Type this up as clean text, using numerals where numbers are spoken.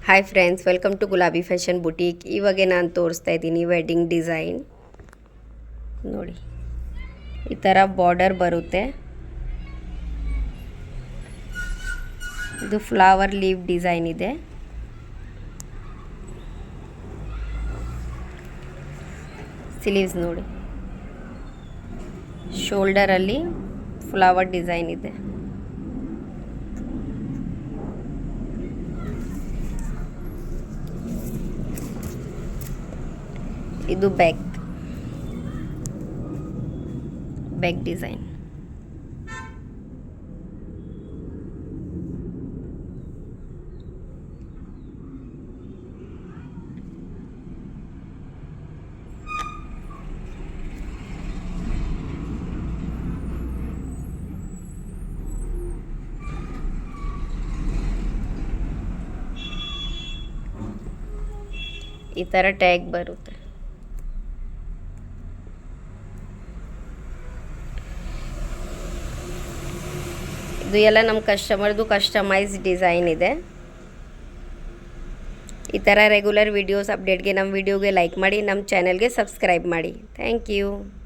Hi friends, welcome to ಗುಲಾಬಿ fashion boutique. ಇವಾಗೆ ನಾನು ತೋರಿಸ್ತಾ ಇದ್ದೀನಿ ವೆಡ್ಡಿಂಗ್ ಡಿಸೈನ್. ನೋಡಿ, ಈ ಥರ ಬಾರ್ಡರ್ ಬರುತ್ತೆ. ಇದು ಫ್ಲವರ್ ಲೀವ್ ಡಿಸೈನ್ ಇದೆ. ಸ್ಲೀವ್ಸ್ ನೋಡಿ, ಶೋಲ್ಡರಲ್ಲಿ ಫ್ಲವರ್ ಡಿಸೈನ್ ಇದೆ. ಇದು ಬ್ಯಾಕ್ ಡಿಸೈನ್. ಈ ಥರ ಟ್ಯಾಗ್ ಬರುತ್ತೆ. ಇದು ಎಲ್ಲ ನಮ್ಮ ಕಸ್ಟಮರ್ದು ಕಸ್ಟಮೈಸ್ ಡಿಸೈನ್ ಇದೆ. ಈ ಥರ ರೆಗ್ಯುಲರ್ ವಿಡಿಯೋಸ್ ಅಪ್ಡೇಟ್ಗೆ ನಮ್ಮ ವಿಡಿಯೋಗೆ ಲೈಕ್ ಮಾಡಿ, ನಮ್ಮ ಚಾನಲ್ಗೆ ಸಬ್ಸ್ಕ್ರೈಬ್ ಮಾಡಿ. Thank you.